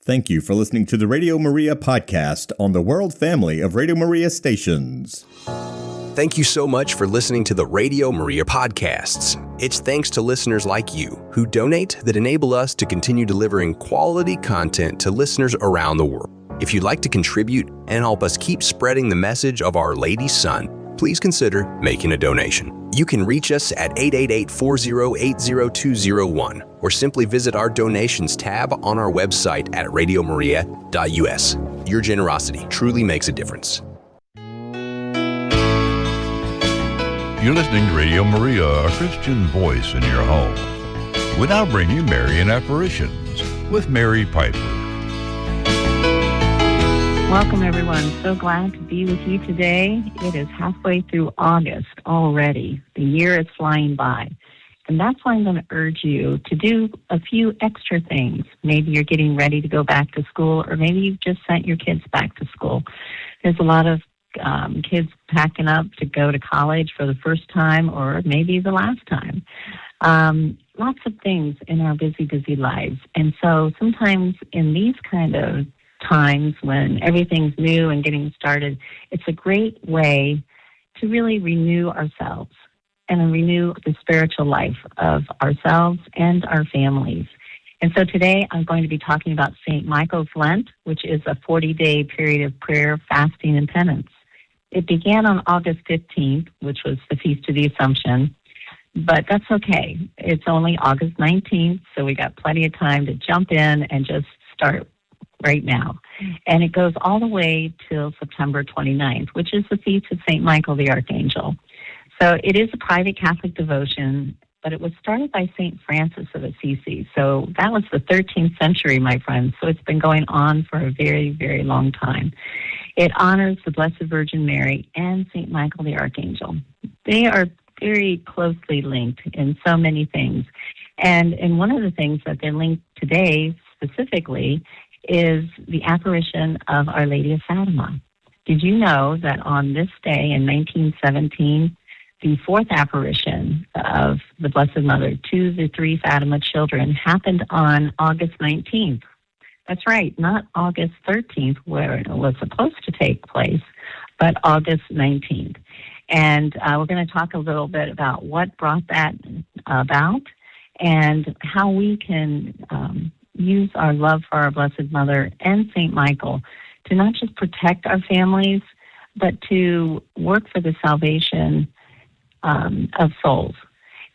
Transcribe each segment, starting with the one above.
Thank you for listening to the Radio Maria podcast on the world family of Radio Maria stations. Thank you so much for listening to the Radio Maria podcasts. It's thanks to listeners like you who donate that enable us to continue delivering quality content to listeners around the world. If you'd like to contribute and help us keep spreading the message of Our Lady's Son, please consider making a donation. You can reach us at 888-408-0201 or simply visit our donations tab on our website at radiomaria.us. Your generosity truly makes a difference. You're listening to Radio Maria, a Christian voice in your home. We now bring you Marian Apparitions with Mary Pyper. Welcome, everyone. So glad to be with you today. It is halfway through August already. The year is flying by. And that's why I'm going to urge you to do a few extra things. Maybe you're getting ready to go back to school, or maybe you've just sent your kids back to school. There's a lot of kids packing up to go to college for the first time or maybe the last time. Lots of things in our busy lives. And so sometimes in these kind of times when everything's new and getting started, it's a great way to really renew ourselves and renew the spiritual life of ourselves and our families. And so today I'm going to be talking about St. Michael's Lent, which is a 40-day period of prayer, fasting, and penance. It began on August 15th, which was the Feast of the Assumption, but that's okay. It's only August 19th, so we got plenty of time to jump in and just start right now. And it goes all the way till September 29th, which is the Feast of St. Michael the Archangel. So it is a private Catholic devotion, but it was started by St. Francis of Assisi. So that was the 13th century, my friends. So it's been going on for a very, very long time. It honors the Blessed Virgin Mary and St. Michael the Archangel. They are very closely linked in so many things. And one of the things that they're linked today specifically is the apparition of Our Lady of Fatima. Did you know that on this day in 1917, the fourth apparition of the Blessed Mother to the three Fatima children happened on August 19th? That's right, not August 13th, where it was supposed to take place, but August 19th. And we're going to talk a little bit about what brought that about and how we can use our love for our Blessed Mother and St. Michael to not just protect our families, but to work for the salvation of souls.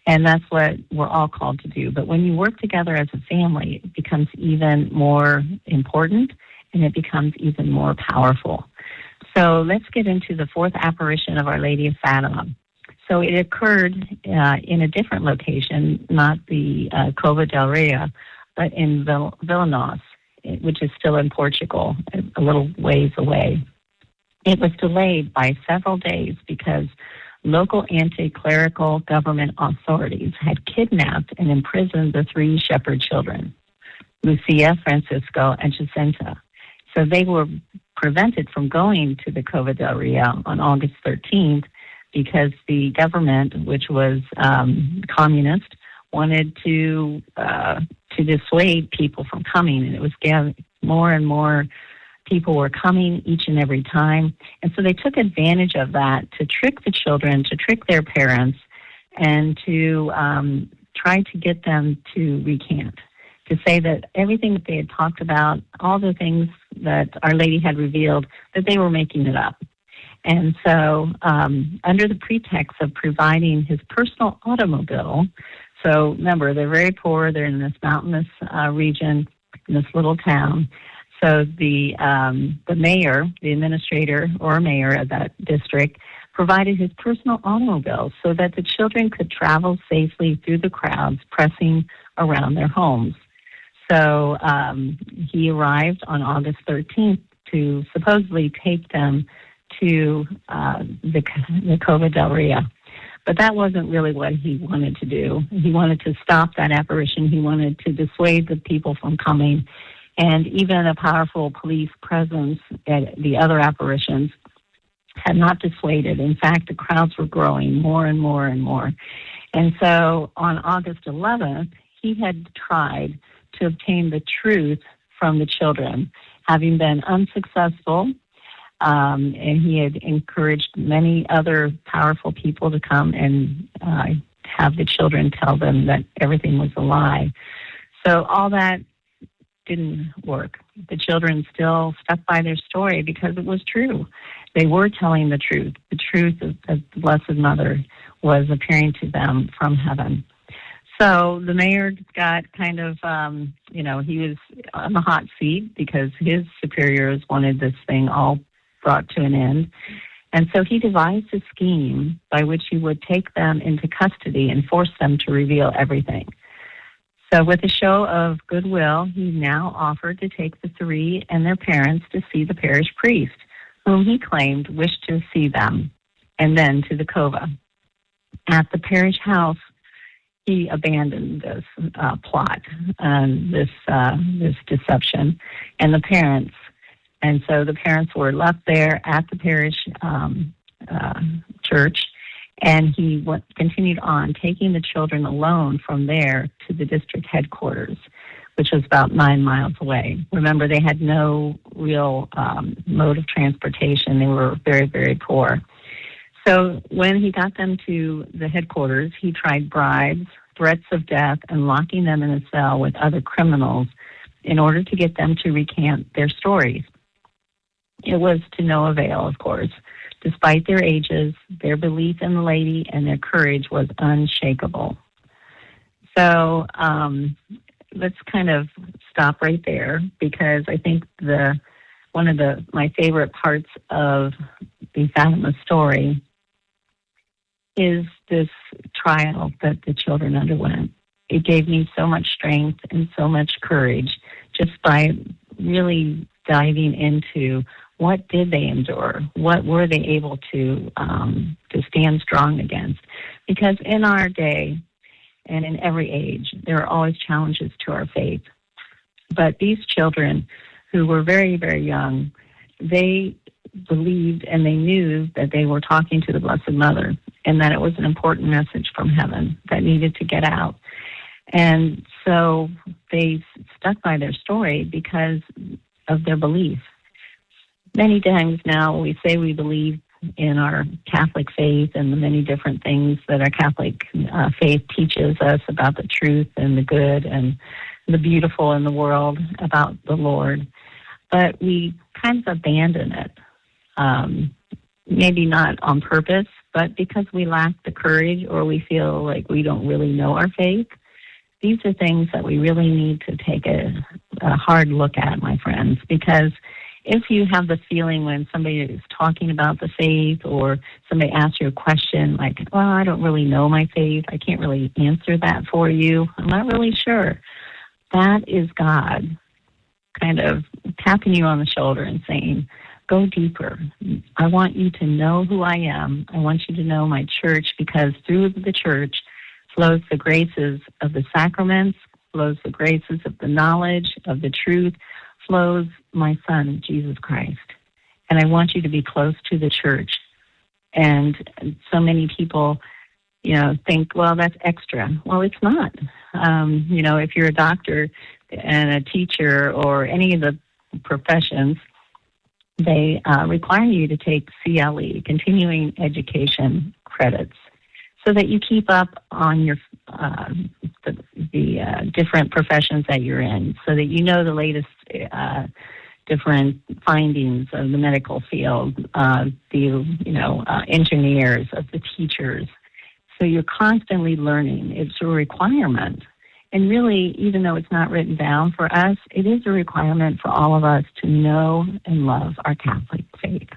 And that's what we're all called to do. But when you work together as a family, it becomes even more important and it becomes even more powerful. So let's get into the fourth apparition of Our Lady of Fatima. So it occurred in a different location, not the Cova del Rio, but in Vilnius, which is still in Portugal, a little ways away. It was delayed by several days because local anti-clerical government authorities had kidnapped and imprisoned the three shepherd children, Lucia, Francisco, and Jacinta. So they were prevented from going to the Cova del Rio on August 13th because the government, which was communist, wanted to dissuade people from coming, and it was more and more people were coming each and every time. And so they took advantage of that to trick the children, to trick their parents, and to try to get them to recant, to say that everything that they had talked about, all the things that Our Lady had revealed, that they were making it up. And so under the pretext of providing his personal automobile, so remember, they're very poor, they're in this mountainous region, in this little town. So the mayor, the administrator or mayor of that district, provided his personal automobile so that the children could travel safely through the crowds pressing around their homes. So he arrived on August 13th to supposedly take them to the Cova del Rio. But that wasn't really what he wanted to do. He wanted to stop that apparition. He wanted to dissuade the people from coming. And even a powerful police presence at the other apparitions had not dissuaded. In fact, the crowds were growing more and more and more. And so on August 11th, he had tried to obtain the truth from the children, having been unsuccessful. And he had encouraged many other powerful people to come and have the children tell them that everything was a lie. So all that didn't work. The children still stuck by their story because it was true. They were telling the truth. The truth of the Blessed Mother was appearing to them from heaven. So the mayor got kind of, he was on the hot seat because his superiors wanted this thing all brought to an end. And so he devised a scheme by which he would take them into custody and force them to reveal everything. So with a show of goodwill, he now offered to take the three and their parents to see the parish priest, whom he claimed wished to see them, and then to the cova. At the parish house, he abandoned this plot, this deception, and the parents. And so the parents were left there at the parish church, and he continued on, taking the children alone from there to the district headquarters, which was about 9 miles away. Remember, they had no real mode of transportation. They were very, very poor. So when he got them to the headquarters, he tried bribes, threats of death, and locking them in a cell with other criminals in order to get them to recant their stories. It was to no avail, of course. Despite their ages, their belief in the lady and their courage was unshakable. So let's kind of stop right there, because I think one of my favorite parts of the Fatima story is this trial that the children underwent. It gave me so much strength and so much courage just by really diving into what did they endure, what were they able to stand strong against. Because in our day and in every age, there are always challenges to our faith. But these children, who were very, very young, they believed and they knew that they were talking to the Blessed Mother, and that it was an important message from heaven that needed to get out. And so they stuck by their story because of their belief. Many times now we say we believe in our Catholic faith and the many different things that our Catholic faith teaches us about the truth and the good and the beautiful in the world about the Lord. But we kind of abandon it, maybe not on purpose, but because we lack the courage or we feel like we don't really know our faith. These are things that we really need to take a hard look at, my friends, because if you have the feeling when somebody is talking about the faith or somebody asks you a question like, well, I don't really know my faith, I can't really answer that for you, I'm not really sure, that is God kind of tapping you on the shoulder and saying, go deeper. I want you to know who I am. I want you to know my church, because through the church flows the graces of the sacraments, flows the graces of the knowledge of the truth, flows my Son, Jesus Christ. And I want you to be close to the church. And so many people, think, well, that's extra. Well, it's not. If you're a doctor and a teacher or any of the professions, they require you to take CLE, continuing education credits, so that you keep up on your the different professions that you're in, so that you know the latest different findings of the medical field, engineers, of the teachers. So you're constantly learning. It's a requirement. And really, even though it's not written down for us, it is a requirement for all of us to know and love our Catholic faith.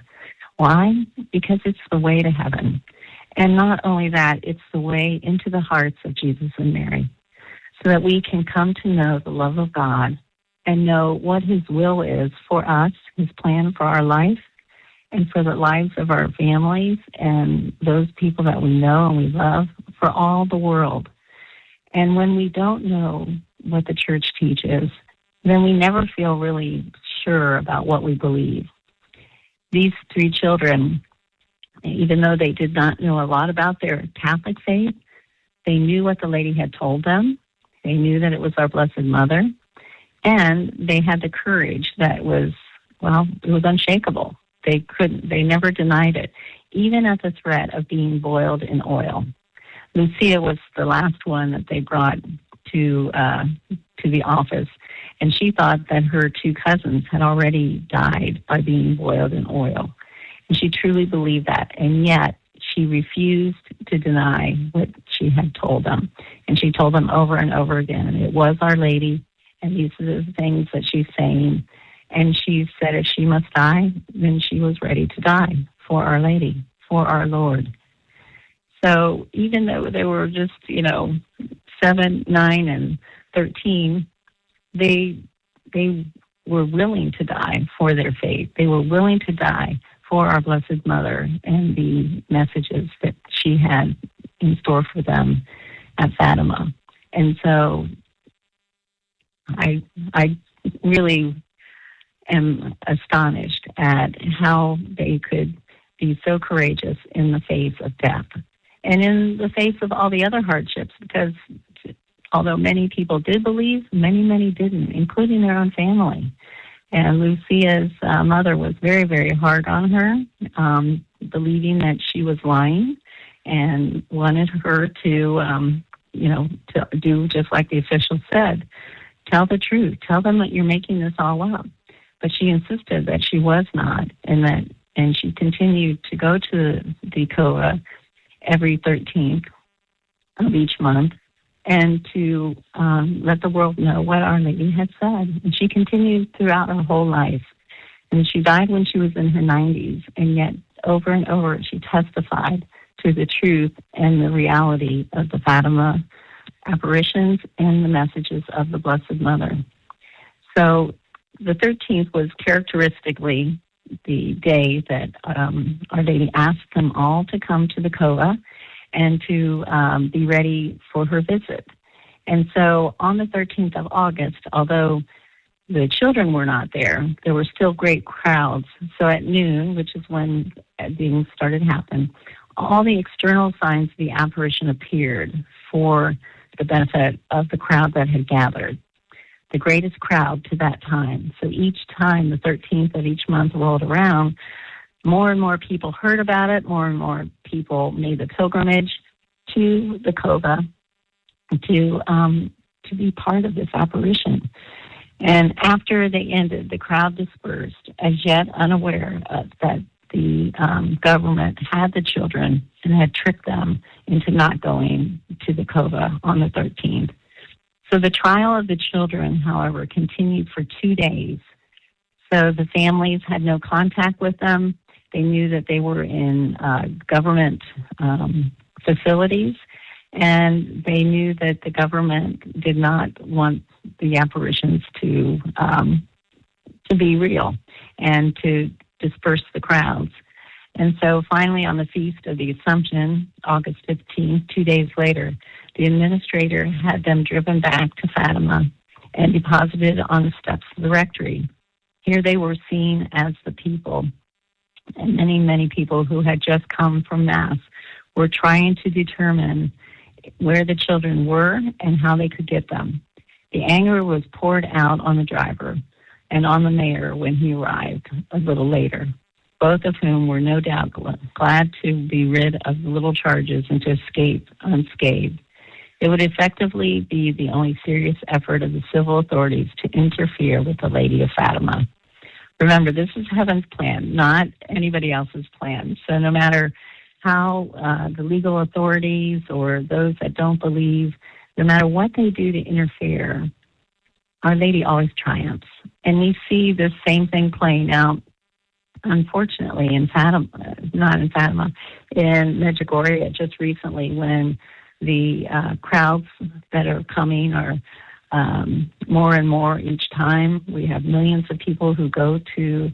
Why? Because it's the way to heaven. And not only that, it's the way into the hearts of Jesus and Mary, so that we can come to know the love of God and know what His will is for us, His plan for our life, and for the lives of our families and those people that we know and we love, for all the world. And when we don't know what the church teaches, then we never feel really sure about what we believe. These three children, even though they did not know a lot about their Catholic faith, they knew what the lady had told them. They knew that it was our Blessed Mother. And they had the courage that was, well, it was unshakable. They never denied it, even at the threat of being boiled in oil. Lucia was the last one that they brought to the office, and she thought that her two cousins had already died by being boiled in oil. And she truly believed that, and yet she refused to deny what she had told them. And she told them over and over again, it was Our Lady, and these are the things that she's saying. And she said if she must die, then she was ready to die for Our Lady, for our Lord. So even though they were just, 7, 9, and 13, they were willing to die for their faith. They were willing to die for our Blessed Mother and the messages that she had in store for them at Fatima. And so I really am astonished at how they could be so courageous in the face of death and in the face of all the other hardships, because although many people did believe, many didn't, including their own family. And Lucia's mother was very, very hard on her, believing that she was lying and wanted her to do just like the official said, tell the truth, tell them that you're making this all up. But she insisted that she was not, and she continued to go to the COA every 13th of each month and to let the world know what Our Lady had said. And she continued throughout her whole life. And she died when she was in her 90s, and yet over and over she testified to the truth and the reality of the Fatima apparitions and the messages of the Blessed Mother. So the 13th was characteristically the day that Our Lady asked them all to come to the COA and to be ready for her visit. And so on the 13th of August, although the children were not there were still great crowds. So at noon, which is when things started to happen, all the external signs of the apparition appeared for the benefit of the crowd that had gathered, the greatest crowd to that time. So each time the 13th of each month rolled around, more and more people heard about it, more and more people made the pilgrimage to the COVA to be part of this apparition. And after they ended, the crowd dispersed, as yet unaware that the government had the children and had tricked them into not going to the COVA on the 13th. So the trial of the children, however, continued for 2 days. So the families had no contact with them. They knew that they were in government facilities, and they knew that the government did not want the apparitions to be real and to disperse the crowds. And so finally on the Feast of the Assumption, August 15th, 2 days later, the administrator had them driven back to Fatima and deposited on the steps of the rectory. Here they were seen as the people, and many people who had just come from Mass were trying to determine where the children were and how they could get them. The anger was poured out on the driver and on the mayor when he arrived a little later, both of whom were no doubt glad to be rid of the little charges and to escape unscathed. It would effectively be the only serious effort of the civil authorities to interfere with the Lady of Fatima. Remember, this is heaven's plan, not anybody else's plan. So no matter how the legal authorities or those that don't believe, no matter what they do to interfere, Our Lady always triumphs. And we see this same thing playing out, unfortunately, in Fatima, not in Fatima, in Medjugorje just recently, when the crowds that are coming are more and more each time. We have millions of people who go to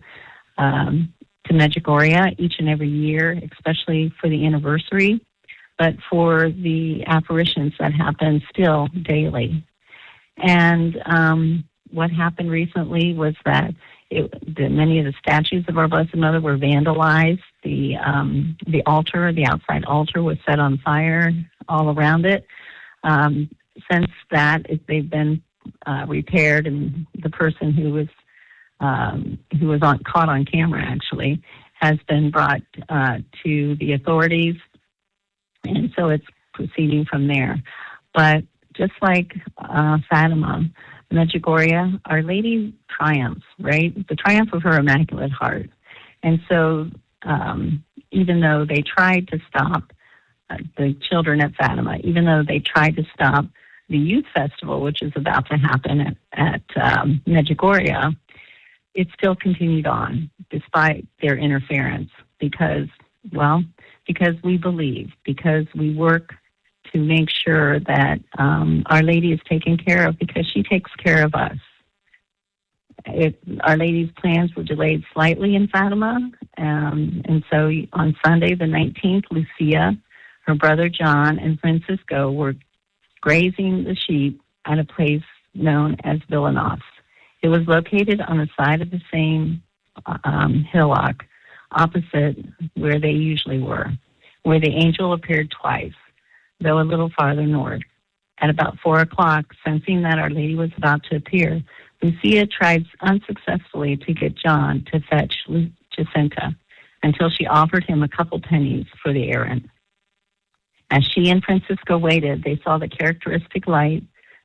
Medjugorje each and every year, especially for the anniversary, but for the apparitions that happen still daily. And what happened recently was that many of the statues of our Blessed Mother were vandalized. The altar, the outside altar, was set on fire all around it. Since that, they've been repaired, and the person who was caught on camera actually has been brought to the authorities, and so it's proceeding from there. But just like Fatima, Medjugorje, Our Lady triumphs, right? The triumph of her Immaculate Heart. And so even though they tried to stop the children at Fatima, even though they tried to stop the youth festival, which is about to happen at Medjugorje, it still continued on despite their interference because we believe, because we work to make sure that Our Lady is taken care of because she takes care of us. Our Lady's plans were delayed slightly in Fatima, and so on Sunday the 19th, Lucia, her brother John, and Francisco were grazing the sheep at a place known as Villanos. It was located on the side of the same hillock opposite where they usually were, where the angel appeared twice, though a little farther north. At about 4 o'clock, sensing that Our Lady was about to appear, Lucia tried unsuccessfully to get John to fetch Jacinta until she offered him a couple pennies for the errand. As she and Francisco waited, they saw the characteristic light.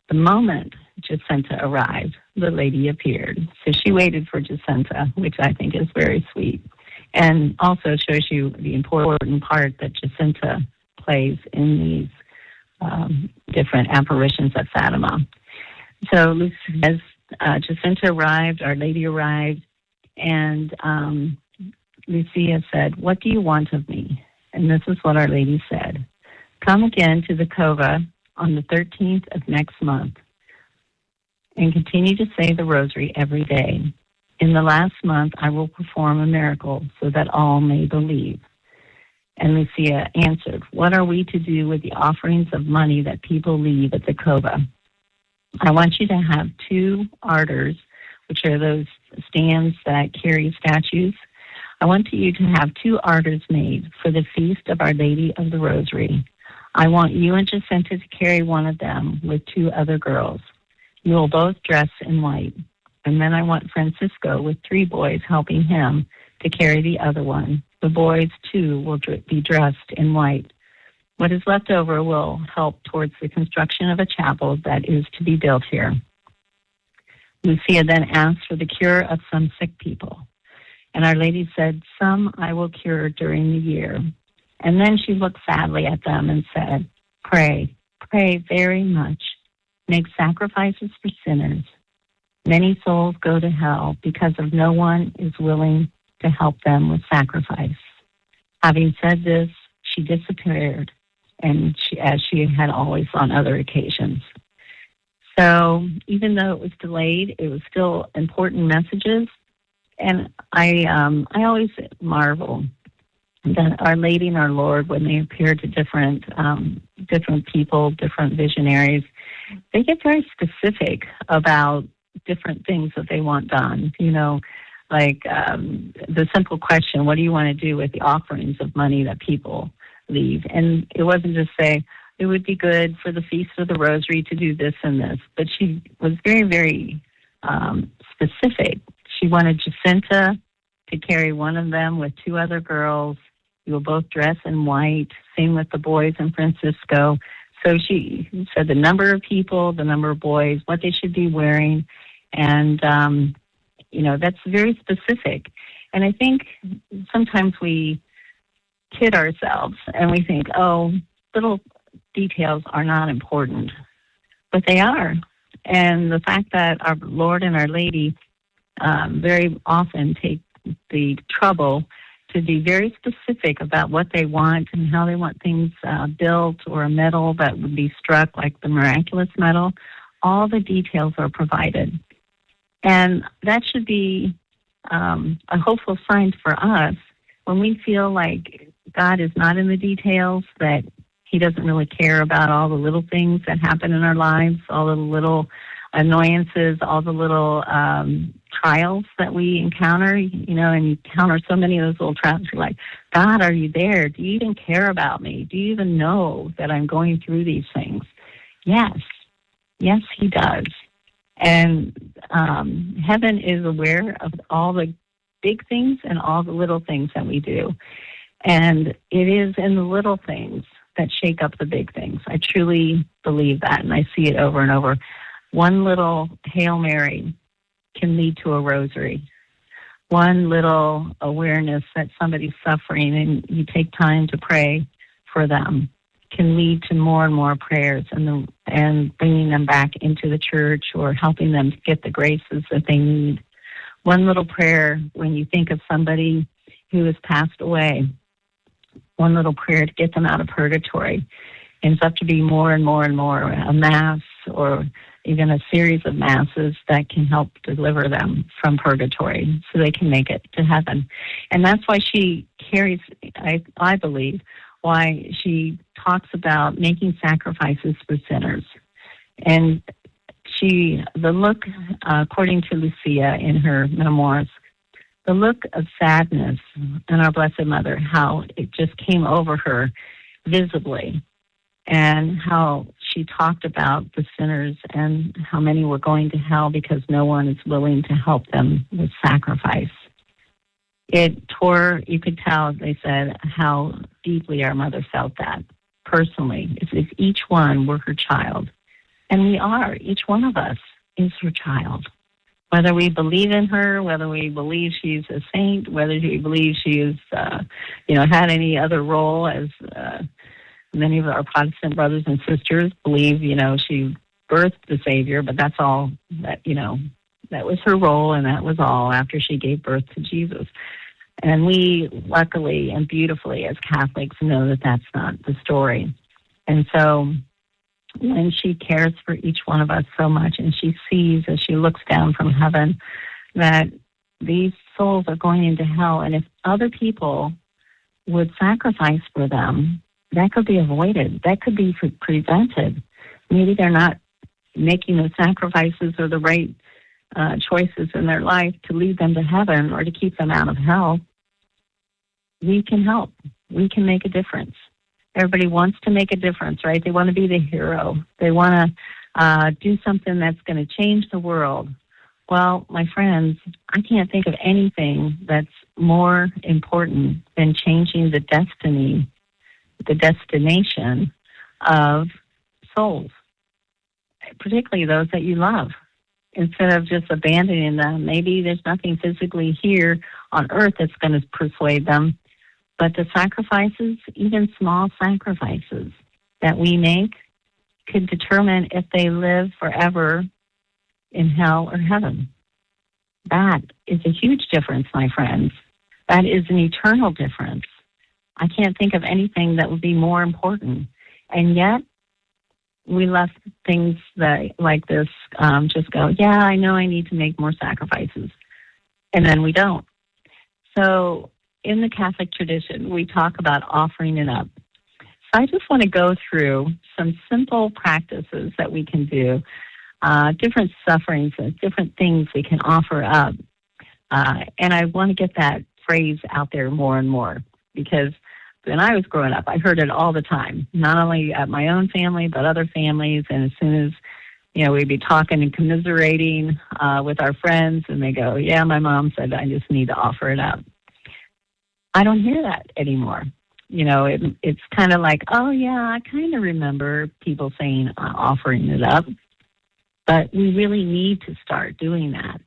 The moment Jacinta arrived, the Lady appeared. So she waited for Jacinta, which I think is very sweet, and also shows you the important part that Jacinta plays in these different apparitions at Fatima. So as Jacinta arrived, Our Lady arrived, and Lucia said, "What do you want of me?" And this is what Our Lady said: "Come again to the Cova on the 13th of next month and continue to say the rosary every day. In the last month, I will perform a miracle so that all may believe." And Lucia answered, "What are we to do with the offerings of money that people leave at the Cova? I want you to have 2 ardors, which are those stands that carry statues. I want you to have 2 ardors made for the feast of Our Lady of the Rosary. I want you and Jacinta to carry one of them with 2 other girls. You will both dress in white. And then I want Francisco with 3 boys helping him to carry the other one. The boys, too, will be dressed in white. What is left over will help towards the construction of a chapel that is to be built here." Lucia then asked for the cure of some sick people. And Our Lady said, "Some I will cure during the year." And then she looked sadly at them and said, "Pray, pray very much. Make sacrifices for sinners. Many souls go to hell because of no one is willing to help them with sacrifice." Having said this, she disappeared, and as she had always on other occasions. So even though it was delayed, it was still important messages. And I always marvel that Our Lady and Our Lord, when they appear to different people, different visionaries, they get very specific about different things that they want done. You know, like the simple question, what do you want to do with the offerings of money that people leave? And it wasn't just say, it would be good for the Feast of the Rosary to do this and this, but she was very, very specific. She wanted Jacinta to carry one of them with 2 other girls. You will both dress in white, same with the boys and Francisco. So she said the number of people, the number of boys, what they should be wearing, and, that's very specific. And I think sometimes we kid ourselves and we think, little details are not important, but they are. And the fact that our Lord and Our Lady very often take the trouble to be very specific about what they want and how they want things built, or a medal that would be struck like the miraculous medal, all the details are provided. And that should be a hopeful sign for us when we feel like God is not in the details, that He doesn't really care about all the little things that happen in our lives, all the little annoyances, all the little trials that we encounter, and you encounter so many of those little trials. You're like, God, are you there? Do you even care about me? Do you even know that I'm going through these things? Yes, He does. And heaven is aware of all the big things and all the little things that we do. And it is in the little things that shake up the big things. I truly believe that, and I see it over and over. One little Hail Mary can lead to a rosary. One little awareness that somebody's suffering and you take time to pray for them can lead to more and more prayers and bringing them back into the church or helping them to get the graces that they need. One little prayer when you think of somebody who has passed away, one little prayer to get them out of purgatory ends up to be more and more and more a mass or even a series of masses that can help deliver them from purgatory so they can make it to heaven. And that's why she carries, I believe, why she talks about making sacrifices for sinners. And the look, according to Lucia in her memoirs, the look of sadness in our Blessed Mother, how it just came over her visibly, and how she talked about the sinners and how many were going to hell because no one is willing to help them with sacrifice. It tore, you could tell, they said, how deeply our mother felt that personally, as if each one were her child. And we are, each one of us is her child. Whether we believe in her, whether we believe she's a saint, whether we believe she's, had any other role, as many of our Protestant brothers and sisters believe, she birthed the Savior, but that's all that, that was her role, and that was all after she gave birth to Jesus. And we, luckily and beautifully as Catholics, know that that's not the story. And so when she cares for each one of us so much, and she sees as she looks down from heaven that these souls are going into hell, and if other people would sacrifice for them, that could be avoided. That could be prevented. Maybe they're not making the sacrifices or the right choices in their life to lead them to heaven or to keep them out of hell. We can help. We can make a difference. Everybody wants to make a difference, right? They want to be the hero. They want to do something that's going to change the world. Well, my friends, I can't think of anything that's more important than changing the destiny, the destination of souls, particularly those that you love. Instead of just abandoning them, maybe there's nothing physically here on earth that's going to persuade them, but the sacrifices, even small sacrifices that we make, could determine if they live forever in hell or heaven. That is a huge difference, my friends. That is an eternal difference. I can't think of anything that would be more important. And yet, we let things like this just go, yeah, I know I need to make more sacrifices. And then we don't. So in the Catholic tradition, we talk about offering it up. So I just want to go through some simple practices that we can do, different sufferings, different things we can offer up. And I want to get that phrase out there more and more, because when I was growing up, I heard it all the time, not only at my own family, but other families. And as soon as, we'd be talking and commiserating with our friends, and they go, yeah, my mom said I just need to offer it up. I don't hear that anymore. It's kind of like, oh, yeah, I kind of remember people saying offering it up. But we really need to start doing that.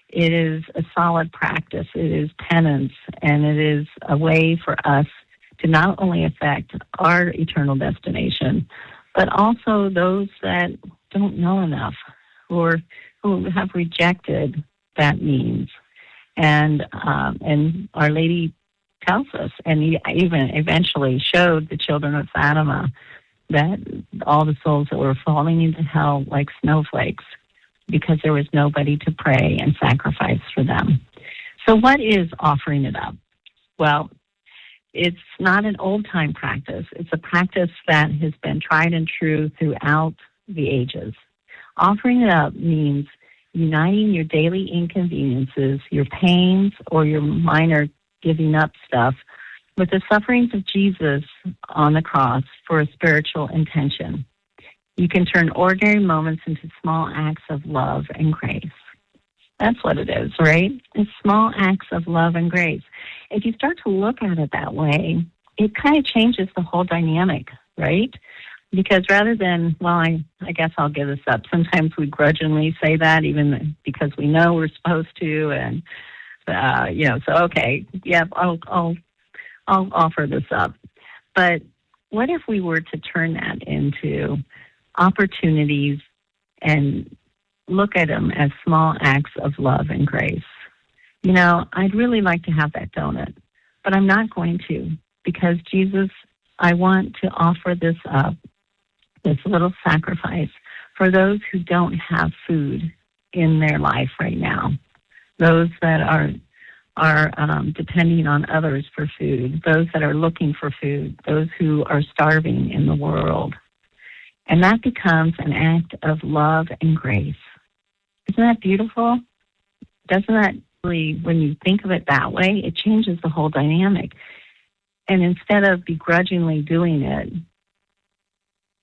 It is a solid practice. It is penance, and it is a way for us to not only affect our eternal destination, but also those that don't know enough or who have rejected that means. And Our Lady tells us, and he even eventually showed the children of Fatima that all the souls that were falling into hell like snowflakes because there was nobody to pray and sacrifice for them. So what is offering it up? Well, it's not an old-time practice. It's a practice that has been tried and true throughout the ages. Offering it up means uniting your daily inconveniences, your pains, or your minor giving up stuff with the sufferings of Jesus on the cross for a spiritual intention. You can turn ordinary moments into small acts of love and grace. That's what it is, right? It's small acts of love and grace. If you start to look at it that way, it kind of changes the whole dynamic, right? Because rather than, well, I guess I'll give this up. Sometimes we grudgingly say that, even because we know we're supposed to, and so okay, yeah, I'll offer this up. But what if we were to turn that into opportunities and look at them as small acts of love and grace? I'd really like to have that donut, but I'm not going to, because Jesus, I want to offer this up, this little sacrifice for those who don't have food in their life right now, those that are depending on others for food, those that are looking for food, those who are starving in the world. And that becomes an act of love and grace. Isn't that beautiful? Doesn't that really, when you think of it that way, it changes the whole dynamic. And instead of begrudgingly doing it,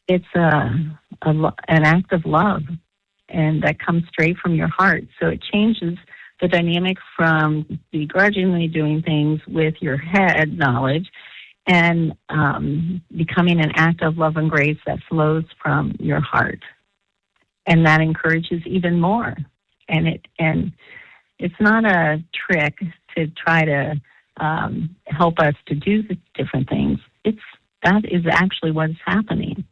it's an act of love, and that comes straight from your heart. So it changes the dynamic from begrudgingly doing things with your head knowledge and becoming an act of love and grace that flows from your heart. And that encourages even more. And it's not a trick to try to help us to do the different things. That is actually what's happening.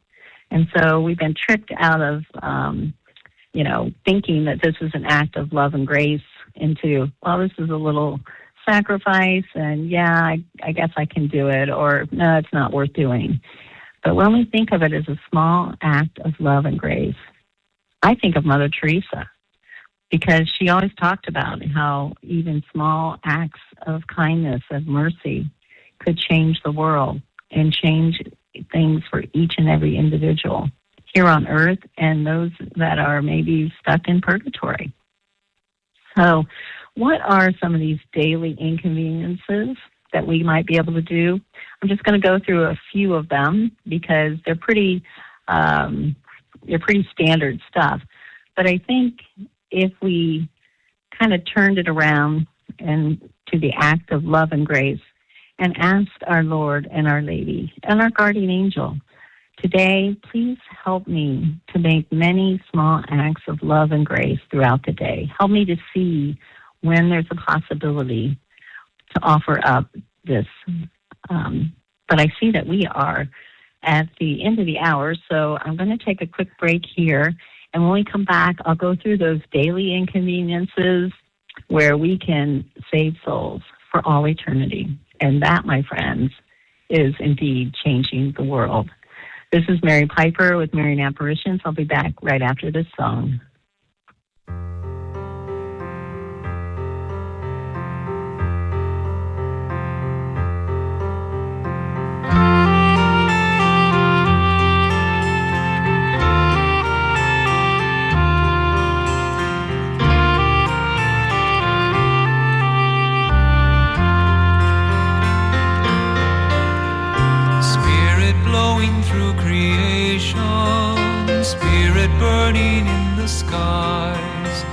And so we've been tricked out of, thinking that this is an act of love and grace into, well, this is a little sacrifice, and yeah, I guess I can do it, or no, it's not worth doing. But when we think of it as a small act of love and grace, I think of Mother Teresa, because she always talked about how even small acts of kindness, of mercy, could change the world and change things for each and every individual here on earth and those that are maybe stuck in purgatory. So what are some of these daily inconveniences that we might be able to do? I'm just going to go through a few of them because they're pretty standard stuff. But I think if we kind of turned it around and to the act of love and grace and asked our Lord and our Lady and our guardian angel, today, please help me to make many small acts of love and grace throughout the day. Help me to see when there's a possibility to offer up this. But I see that we are at the end of the hour, so I'm going to take a quick break here. And when we come back, I'll go through those daily inconveniences where we can save souls for all eternity. And that, my friends, is indeed changing the world. This is Mary Pyper with Marian Apparitions. I'll be back right after this song. Burning in the skies,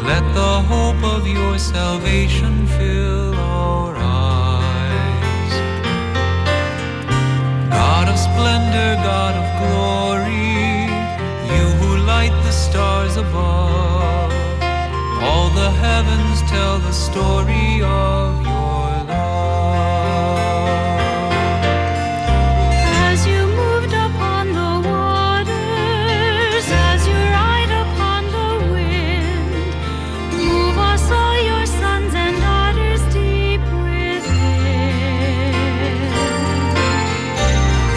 let the hope of your salvation fill our eyes. God of splendor, God of glory, you who light the stars above, all the heavens tell the story of your love. As you moved upon the waters, as you ride upon the wind, move us all your sons and daughters deep within.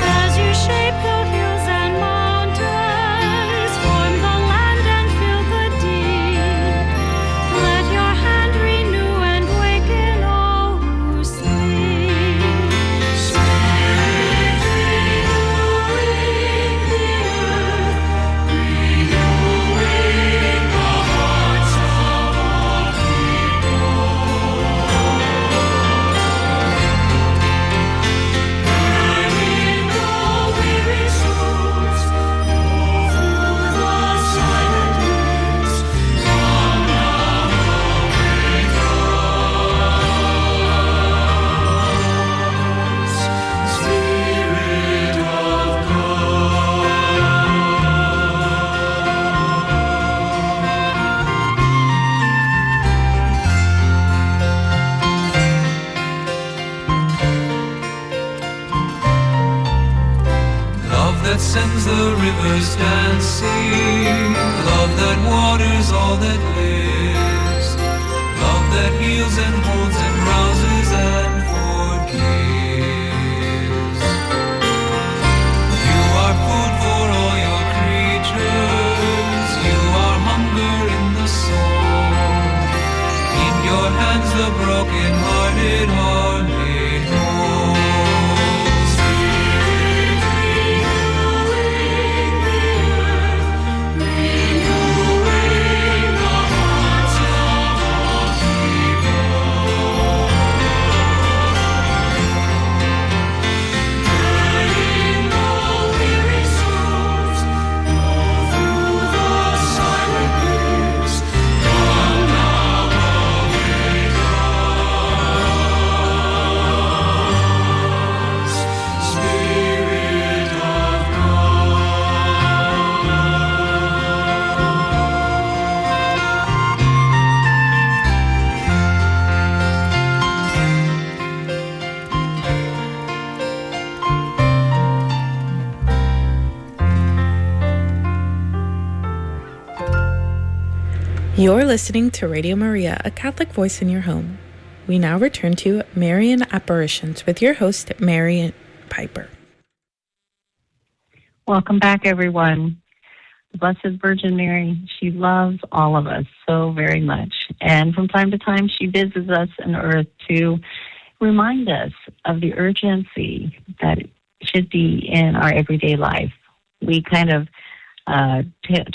As you shape the hills and mountains, form the land and fill the deep, let your hand renew and sends the rivers dancing. Love that waters all that lives. Love that heals and holds and rouses and forgives. You are food for all your creatures. You are hunger in the soul. In your hands the broken-hearted are made whole. You're listening to Radio Maria, a Catholic voice in your home. We now return to Marian Apparitions with your host, Marian Pyper. Welcome back, everyone. The Blessed Virgin Mary, she loves all of us so very much. And from time to time, she visits us on earth to remind us of the urgency that should be in our everyday life. We kind of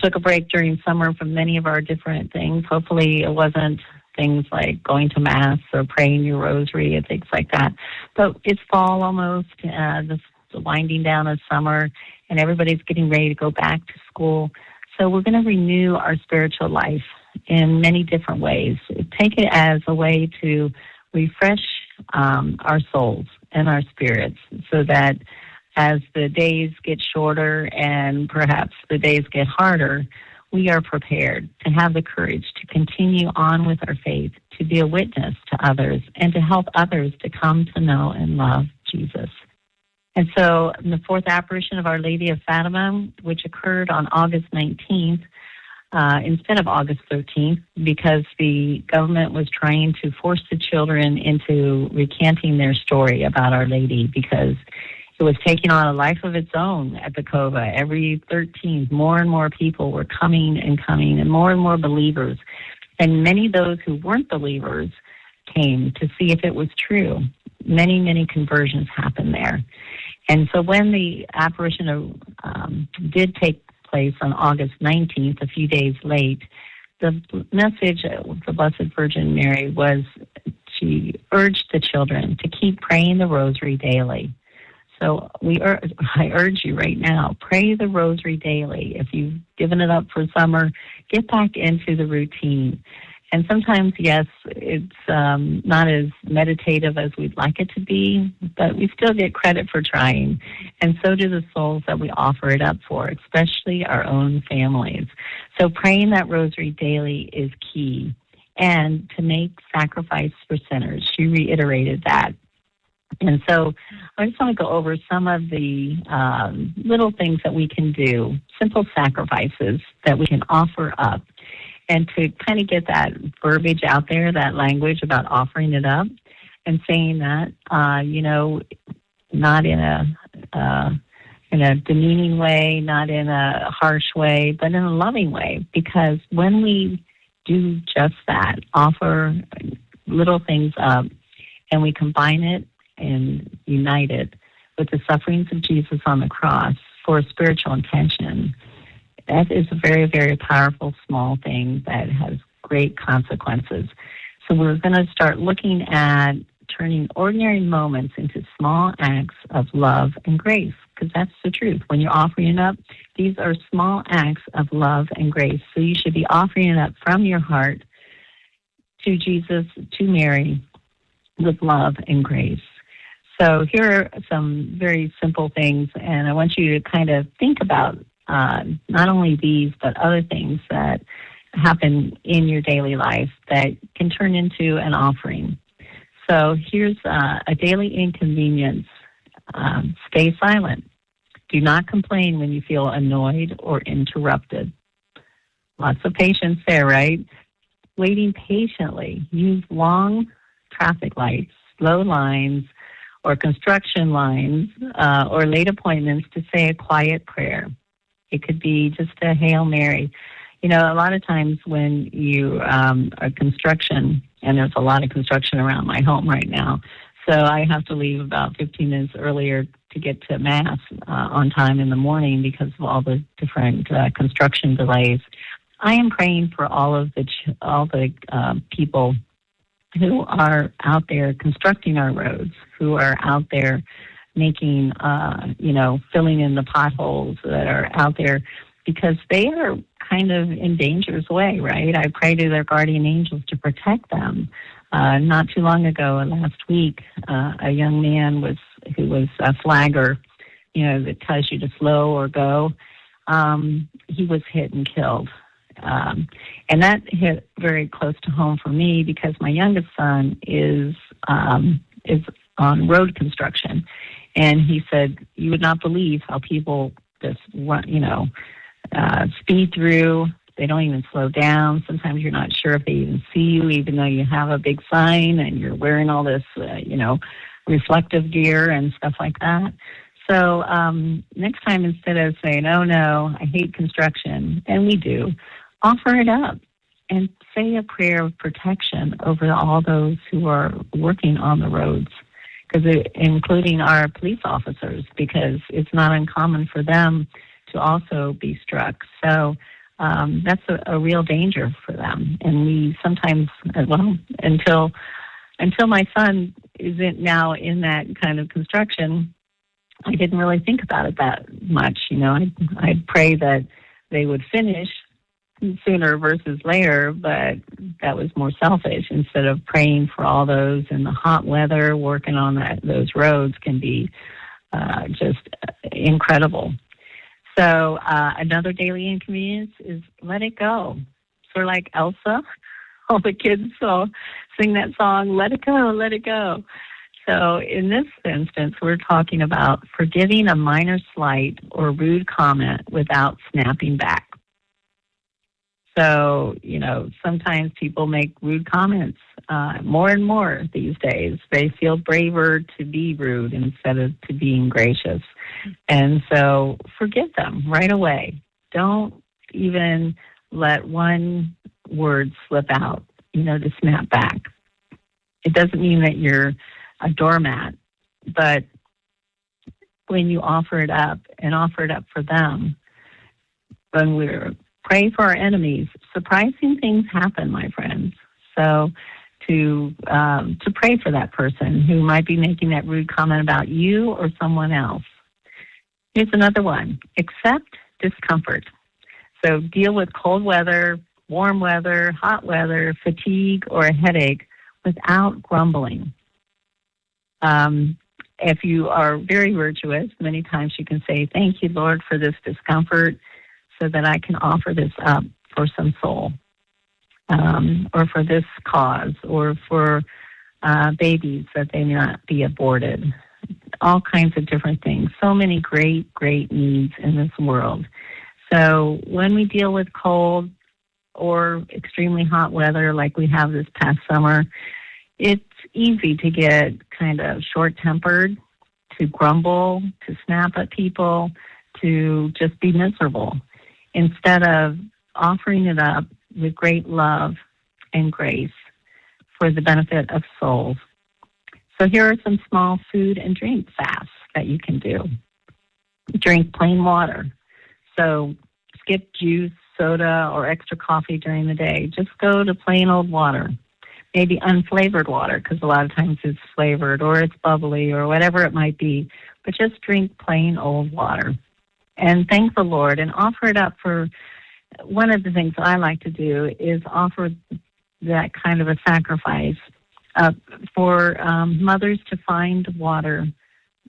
took a break during summer from many of our different things. Hopefully it wasn't things like going to Mass or praying your rosary and things like that. But it's fall almost, the winding down of summer, and everybody's getting ready to go back to school. So we're going to renew our spiritual life in many different ways. Take it as a way to refresh our souls and our spirits so that as the days get shorter and perhaps the days get harder, we are prepared to have the courage to continue on with our faith, to be a witness to others, and to help others to come to know and love Jesus. And so in the fourth apparition of Our Lady of Fatima, which occurred on August 19th, instead of August 13th, because the government was trying to force the children into recanting their story about Our Lady, because it was taking on a life of its own at the Cova. Every 13th, more and more people were coming, and more believers. And many of those who weren't believers came to see if it was true. Many conversions happened there. And so when the apparition did take place on August 19th, a few days late, the message of the Blessed Virgin Mary was she urged the children to keep praying the rosary daily. So I urge you right now, pray the rosary daily. If you've given it up for summer, get back into the routine. And sometimes, yes, it's not as meditative as we'd like it to be, but we still get credit for trying. And so do the souls that we offer it up for, especially our own families. So praying that rosary daily is key. And to make sacrifice for sinners. She reiterated that. And so I just want to go over some of the little things that we can do, simple sacrifices that we can offer up, and to kind of get that verbiage out there, that language about offering it up and saying that, not in a demeaning way, not in a harsh way, but in a loving way. Because when we do just that, offer little things up, and we combine it and unite it with the sufferings of Jesus on the cross for a spiritual intention, that is a very, very powerful small thing that has great consequences. So we're going to start looking at turning ordinary moments into small acts of love and grace, because that's the truth. When you're offering it up, these are small acts of love and grace. So you should be offering it up from your heart to Jesus, to Mary, with love and grace. So here are some very simple things, and I want you to kind of think about not only these, but other things that happen in your daily life that can turn into an offering. So here's a daily inconvenience. Stay silent. Do not complain when you feel annoyed or interrupted. Lots of patience there, right? Waiting patiently. Use long traffic lights, slow lines, or construction lines, or late appointments to say a quiet prayer. It could be just a Hail Mary. You know, a lot of times when you are construction, and there's a lot of construction around my home right now, so I have to leave about 15 minutes earlier to get to Mass on time in the morning because of all the different construction delays. I am praying for all the people who are out there constructing our roads, who are out there making, filling in the potholes that are out there, because they are kind of in danger's way, right? I pray to their guardian angels to protect them. Not too long ago, last week, a young man who was a flagger, that tells you to slow or go. He was hit and killed. And that hit very close to home for me because my youngest son is on road construction. And he said, you would not believe how people just speed through. They don't even slow down. Sometimes you're not sure if they even see you, even though you have a big sign and you're wearing all this, reflective gear and stuff like that. So next time, instead of saying, oh, no, I hate construction, and we do, offer it up and say a prayer of protection over all those who are working on the roads, including our police officers, because it's not uncommon for them to also be struck. So that's a real danger for them. And we sometimes, until my son isn't now in that kind of construction, I didn't really think about it that much. I'd pray that they would finish sooner versus later, but that was more selfish. Instead of praying for all those in the hot weather, working on those roads can be just incredible. So another daily inconvenience is let it go. Sort of like Elsa. All the kids sing that song, let it go, let it go. So in this instance, we're talking about forgiving a minor slight or rude comment without snapping back. So, sometimes people make rude comments more and more these days. They feel braver to be rude instead of to being gracious. And so forgive them right away. Don't even let one word slip out, to snap back. It doesn't mean that you're a doormat, but when you offer it up and offer it up for them, when we're pray for our enemies, surprising things happen, my friends. So to pray for that person who might be making that rude comment about you or someone else. Here's another one. Accept discomfort. So deal with cold weather, warm weather, hot weather, fatigue, or a headache without grumbling. If you are very virtuous, many times you can say, thank you, Lord, for this discomfort, so that I can offer this up for some soul, or for this cause, or for babies that they may not be aborted. All kinds of different things. So many great, great needs in this world. So when we deal with cold or extremely hot weather like we have this past summer, it's easy to get kind of short-tempered, to grumble, to snap at people, to just be miserable, instead of offering it up with great love and grace for the benefit of souls. So here are some small food and drink fasts that you can do. Drink plain water. So skip juice, soda, or extra coffee during the day. Just go to plain old water. Maybe unflavored water, because a lot of times it's flavored or it's bubbly or whatever it might be. But just drink plain old water. And thank the Lord and offer it up for, one of the things I like to do is offer that kind of a sacrifice for mothers to find water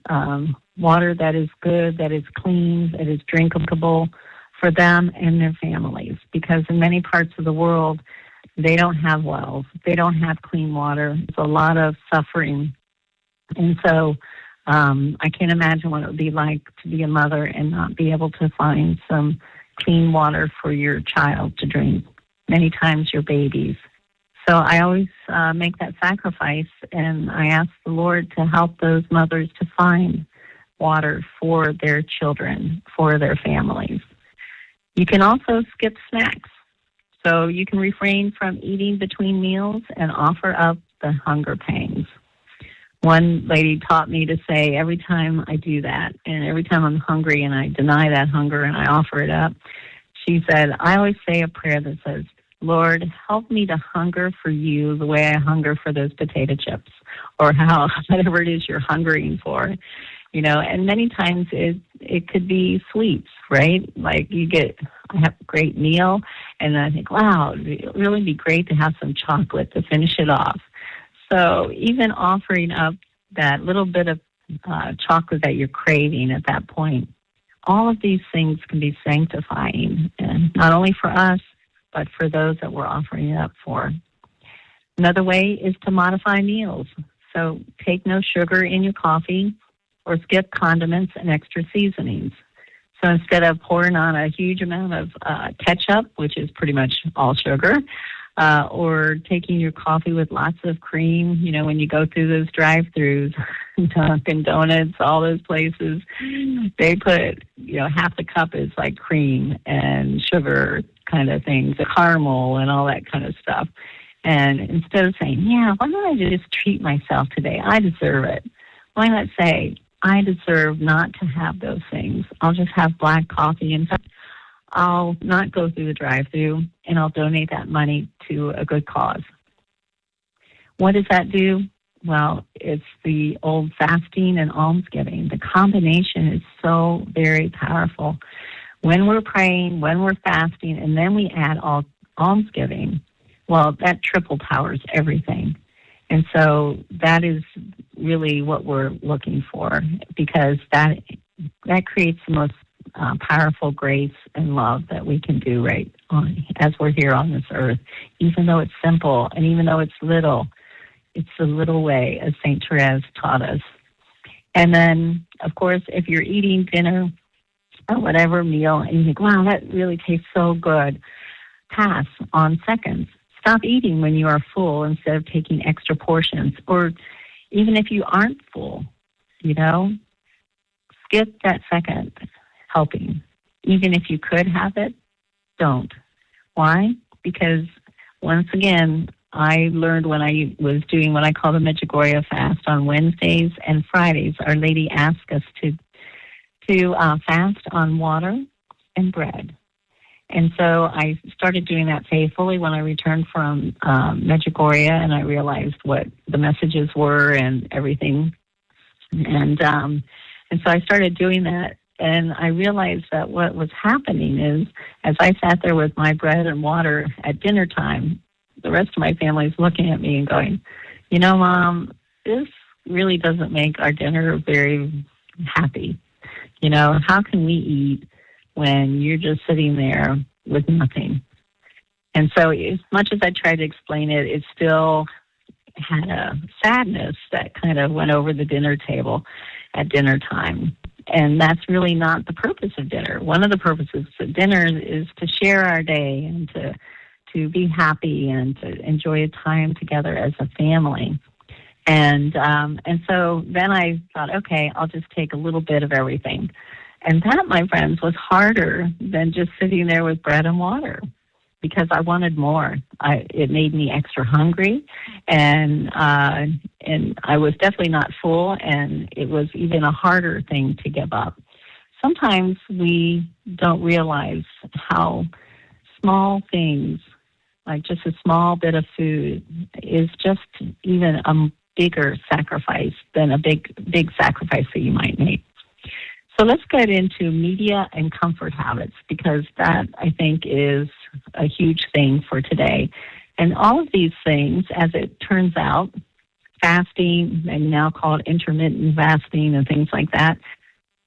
that is good, that is clean, that is drinkable for them and their families. Because in many parts of the world, they don't have wells. They don't have clean water. There's a lot of suffering. And so I can't imagine what it would be like to be a mother and not be able to find some clean water for your child to drink, many times your babies. So I always make that sacrifice, and I ask the Lord to help those mothers to find water for their children, for their families. You can also skip snacks. So you can refrain from eating between meals and offer up the hunger pangs. One lady taught me to say every time I do that, and every time I'm hungry and I deny that hunger and I offer it up, she said, I always say a prayer that says, Lord, help me to hunger for you the way I hunger for those potato chips, or whatever it is you're hungering for. You know, and many times it could be sweets, right? Like I have a great meal, and I think, wow, it would really be great to have some chocolate to finish it off. So even offering up that little bit of chocolate that you're craving at that point, all of these things can be sanctifying, and not only for us, but for those that we're offering it up for. Another way is to modify meals. So take no sugar in your coffee, or skip condiments and extra seasonings. So instead of pouring on a huge amount of ketchup, which is pretty much all sugar, or taking your coffee with lots of cream, you know, when you go through those drive-thrus, Dunkin' Donuts, all those places, they put, you know, half the cup is like cream and sugar kind of things, caramel and all that kind of stuff. And instead of saying, yeah, why don't I just treat myself today? I deserve it. Why not say, I deserve not to have those things. I'll just have black coffee. In fact, I'll not go through the drive-thru, and I'll donate that money to a good cause. What does that do? Well, it's the old fasting and almsgiving. The combination is so very powerful. When we're praying, when we're fasting, and then we add almsgiving, well, that triple powers everything. And so that is really what we're looking for, because that creates the most powerful grace and love that we can do right on as we're here on this earth. Even though it's simple and even though it's little, it's a little way, as St. Therese taught us. And then, of course, if you're eating dinner or whatever meal and you think, wow, that really tastes so good, pass on seconds. Stop eating when you are full instead of taking extra portions. Or even if you aren't full, you know, skip that second helping. Even if you could have it, don't. Why? Because, once again, I learned when I was doing what I call the Medjugorje fast on Wednesdays and Fridays, Our Lady asked us to fast on water and bread. And so I started doing that faithfully when I returned from Medjugorje, and I realized what the messages were and everything. And so I started doing that, and I realized that what was happening is, as I sat there with my bread and water at dinner time, the rest of my family is looking at me and going, you know, Mom, this really doesn't make our dinner very happy. You know, how can we eat when you're just sitting there with nothing? And so as much as I tried to explain it, it still had a sadness that kind of went over the dinner table at dinner time. And that's really not the purpose of dinner. One of the purposes of dinner is to share our day and to be happy and to enjoy a time together as a family. And so then I thought, okay, I'll just take a little bit of everything. And that, my friends, was harder than just sitting there with bread and water, because I wanted more. It made me extra hungry, and I was definitely not full, and it was even a harder thing to give up. Sometimes we don't realize how small things, like just a small bit of food, is just even a bigger sacrifice than a big sacrifice that you might make. So let's get into media and comfort habits, because that, I think, is a huge thing for today. And all of these things, as it turns out, fasting, and now called intermittent fasting and things like that,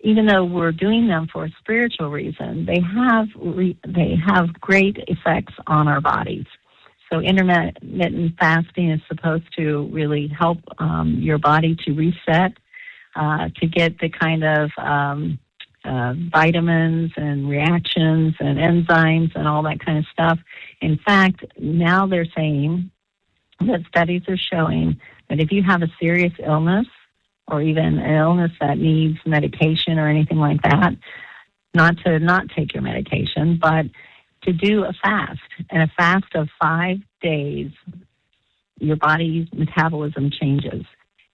even though we're doing them for a spiritual reason, they have great effects on our bodies. So intermittent fasting is supposed to really help your body to reset to get the kind of vitamins and reactions and enzymes and all that kind of stuff. In fact, now they're saying that studies are showing that if you have a serious illness or even an illness that needs medication or anything like that, not to not take your medication, but to do a fast. And a fast of 5 days, your body's metabolism changes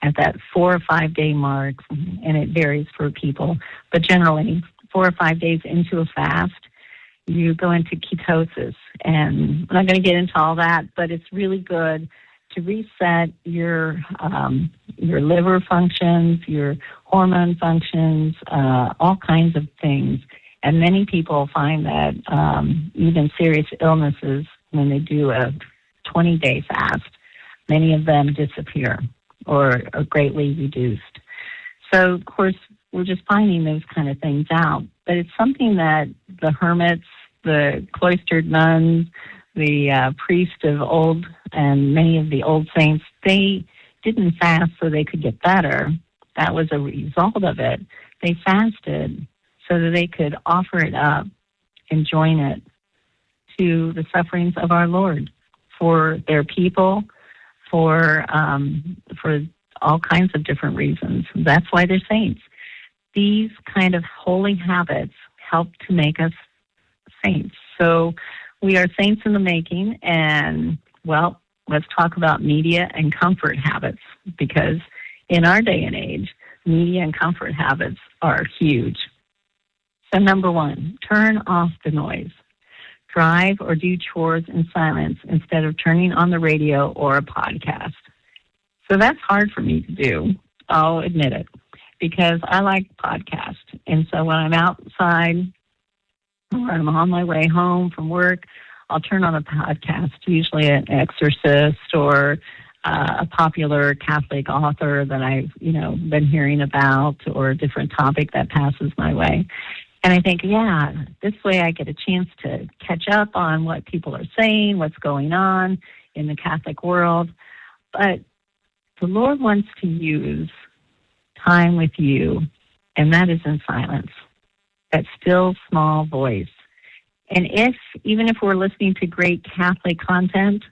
at that 4 or 5 day mark, and it varies for people. But generally, 4 or 5 days into a fast, you go into ketosis. And I'm not going to get into all that, but it's really good to reset your liver functions, your hormone functions, all kinds of things. And many people find that even serious illnesses, when they do a 20-day fast, many of them disappear or are greatly reduced. So, of course, we're just finding those kind of things out. But it's something that the hermits, the cloistered nuns, the priests of old, and many of the old saints, they didn't fast so they could get better. That was a result of it. They fasted so that they could offer it up and join it to the sufferings of our Lord for their people, for all kinds of different reasons. That's why they're saints. These kind of holy habits help to make us saints. So we are saints in the making, and, well, let's talk about media and comfort habits, because in our day and age, media and comfort habits are huge. So number one, turn off the noise. Drive or do chores in silence instead of turning on the radio or a podcast. So that's hard for me to do, I'll admit it, because I like podcasts. And so when I'm outside or I'm on my way home from work, I'll turn on a podcast, usually an exorcist or a popular Catholic author that I've, been hearing about, or a different topic that passes my way. And I think, yeah, this way I get a chance to catch up on what people are saying, what's going on in the Catholic world. But the Lord wants to use time with you, and that is in silence, that still small voice. And even if we're listening to great Catholic content,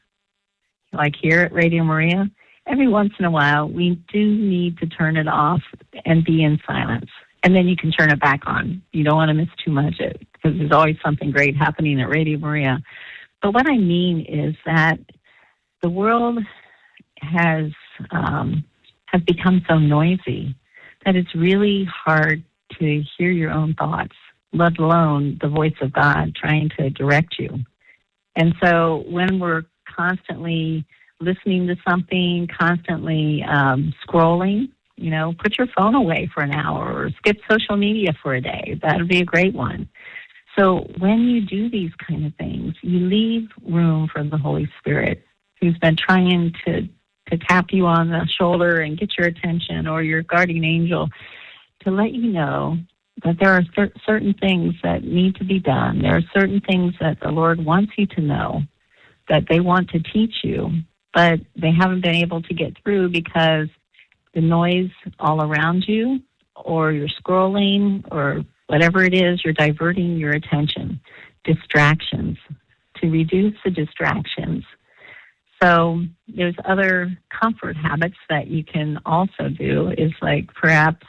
like here at Radio Maria, every once in a while we do need to turn it off and be in silence. And then you can turn it back on. You don't want to miss too much because there's always something great happening at Radio Maria. But what I mean is that the world has become so noisy that it's really hard to hear your own thoughts, let alone the voice of God trying to direct you. And so when we're constantly listening to something, constantly scrolling, put your phone away for an hour or skip social media for a day. That would be a great one. So when you do these kind of things, you leave room for the Holy Spirit, who's been trying to tap you on the shoulder and get your attention, or your guardian angel, to let you know that there are certain things that need to be done. There are certain things that the Lord wants you to know, that they want to teach you, but they haven't been able to get through because the noise all around you, or you're scrolling, or whatever it is, you're diverting your attention. Distractions, to reduce the distractions. So there's other comfort habits that you can also do, is like perhaps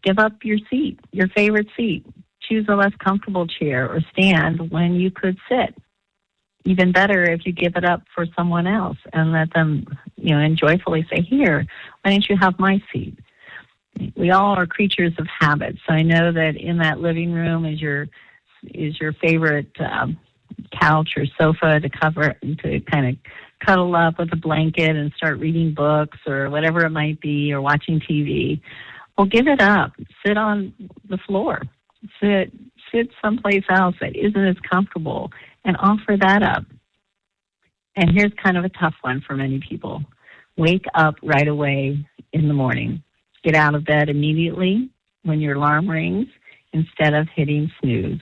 give up your seat, your favorite seat. Choose a less comfortable chair or stand when you could sit. Even better if you give it up for someone else and let them, and joyfully say, here, why don't you have my seat? We all are creatures of habit. So I know that in that living room is your favorite couch or sofa to kind of cuddle up with a blanket and start reading books or whatever it might be, or watching TV. Well, give it up. Sit on the floor. Sit someplace else that isn't as comfortable, and offer that up. And here's kind of a tough one for many people. Wake up right away in the morning. Get out of bed immediately when your alarm rings instead of hitting snooze.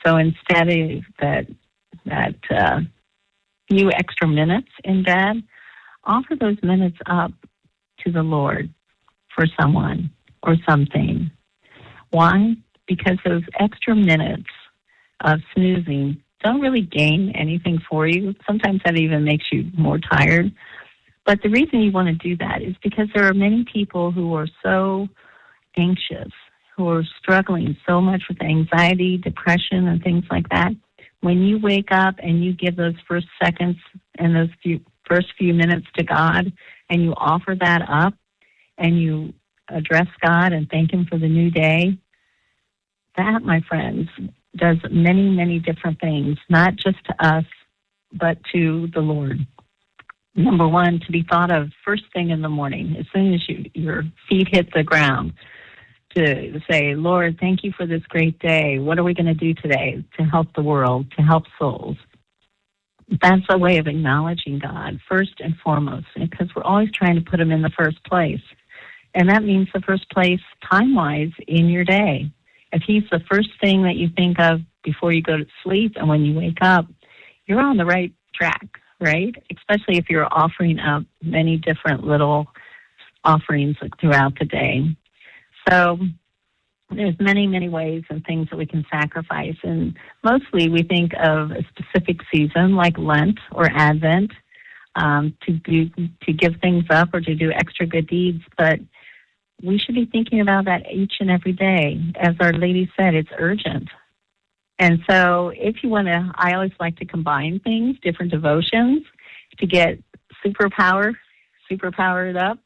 So instead of that few extra minutes in bed, offer those minutes up to the Lord for someone or something. Why? Because those extra minutes of snoozing don't really gain anything for you. Sometimes that even makes you more tired. But the reason you want to do that is because there are many people who are so anxious, who are struggling so much with anxiety, depression, and things like that. When you wake up and you give those first seconds and those first few minutes to God, and you offer that up, and you address God and thank Him for the new day, that, my friends, does many, many different things, not just to us, but to the Lord. Number one, to be thought of first thing in the morning, as soon as your feet hit the ground, to say, Lord, thank you for this great day. What are we going to do today to help the world, to help souls? That's a way of acknowledging God first and foremost, because we're always trying to put Him in the first place. And that means the first place time-wise in your day. If He's the first thing that you think of before you go to sleep and when you wake up, you're on the right track, right? Especially if you're offering up many different little offerings throughout the day. So there's many, many ways and things that we can sacrifice. And mostly we think of a specific season like Lent or Advent to give things up or to do extra good deeds. But we should be thinking about that each and every day. As Our Lady said, it's urgent. And so if you want to, I always like to combine things, different devotions, to get superpowered up.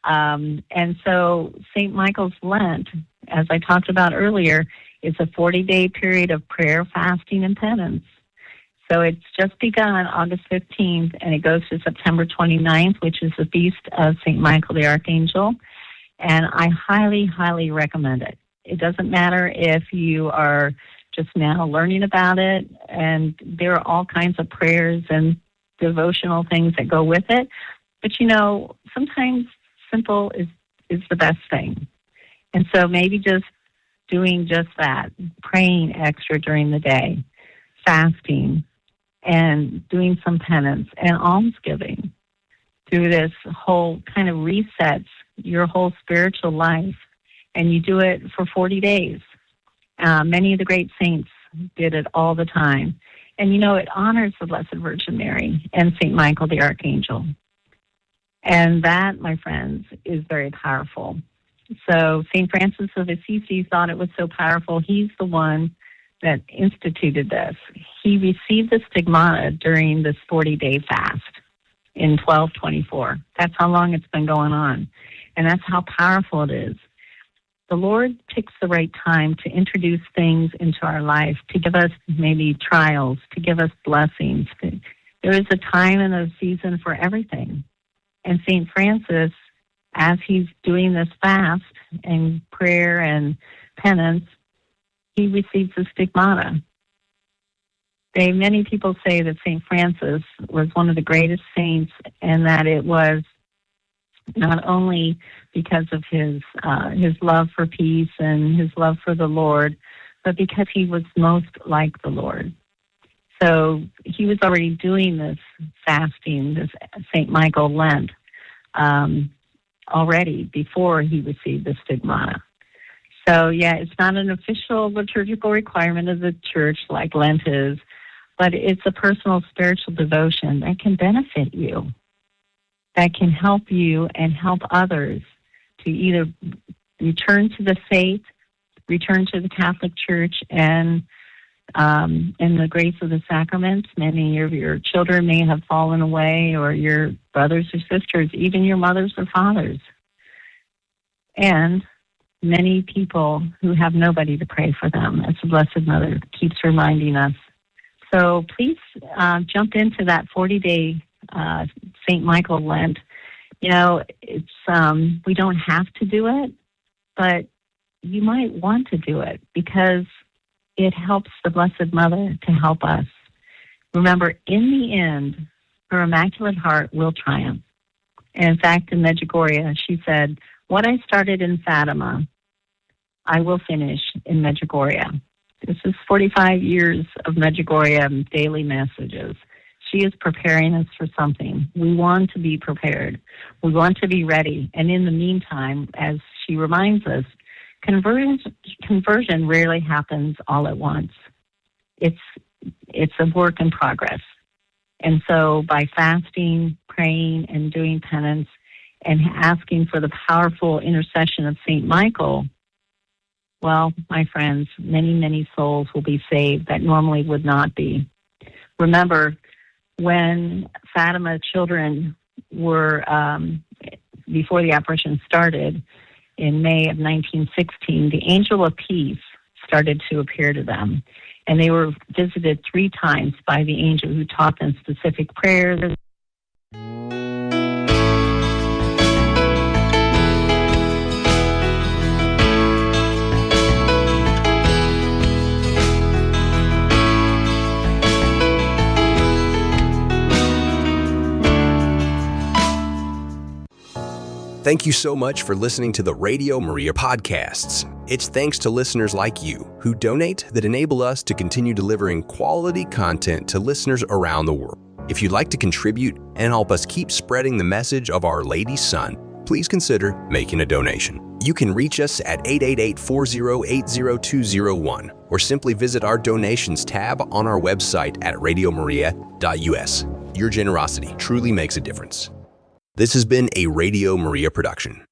And so St. Michael's Lent, as I talked about earlier, is a 40-day period of prayer, fasting, and penance. So it's just begun August 15th, and it goes to September 29th, which is the feast of St. Michael the Archangel. And I highly, highly recommend it. It doesn't matter if you are just now learning about it, and there are all kinds of prayers and devotional things that go with it. But, sometimes simple is the best thing. And so maybe just doing just that, praying extra during the day, fasting, and doing some penance and almsgiving through this whole kind of resets your whole spiritual life. And you do it for 40 days. Many of the great saints did it all the time. And, it honors the Blessed Virgin Mary and St. Michael the Archangel. And that, my friends, is very powerful. So St. Francis of Assisi thought it was so powerful. He's the one that instituted this. He received the stigmata during this 40-day fast in 1224. That's how long it's been going on. And that's how powerful it is. The Lord picks the right time to introduce things into our life, to give us maybe trials, to give us blessings. There is a time and a season for everything. And St. Francis, as he's doing this fast and prayer and penance, he receives the stigmata. Many people say that St. Francis was one of the greatest saints, and that it was not only because of his love for peace and his love for the Lord, but because he was most like the Lord. So he was already doing this fasting, this St. Michael Lent, already before he received the stigmata. So, it's not an official liturgical requirement of the church like Lent is, but it's a personal spiritual devotion that can benefit you, that can help you and help others to either return to the faith, return to the Catholic Church, and in the grace of the sacraments. Many of your children may have fallen away, or your brothers or sisters, even your mothers or fathers. And many people who have nobody to pray for them, as the Blessed Mother keeps reminding us. So please jump into that 40-day St. Michael Lent. It's we don't have to do it, but you might want to do it because it helps the Blessed Mother to help us. Remember, in the end, her Immaculate Heart will triumph. And in fact, in Medjugorje, she said, "What I started in Fatima, I will finish in Medjugorje." This is 45 years of Medjugorje daily messages. she is preparing us for something. We want to be prepared. We want to be ready. And in the meantime, as she reminds us, conversion rarely happens all at once. It's a work in progress. And so by fasting, praying, and doing penance, and asking for the powerful intercession of St. Michael, well, my friends, many, many souls will be saved that normally would not be. Remember, when Fatima children were, before the apparition started, in May of 1916, the angel of peace started to appear to them. And they were visited 3 times by the angel who taught them specific prayers. Thank you so much for listening to the Radio Maria podcasts. It's thanks to listeners like you who donate that enable us to continue delivering quality content to listeners around the world. If you'd like to contribute and help us keep spreading the message of Our Lady's Son, please consider making a donation. You can reach us at 888-40-80201 or simply visit our donations tab on our website at radiomaria.us. Your generosity truly makes a difference. This has been a Radio Maria production.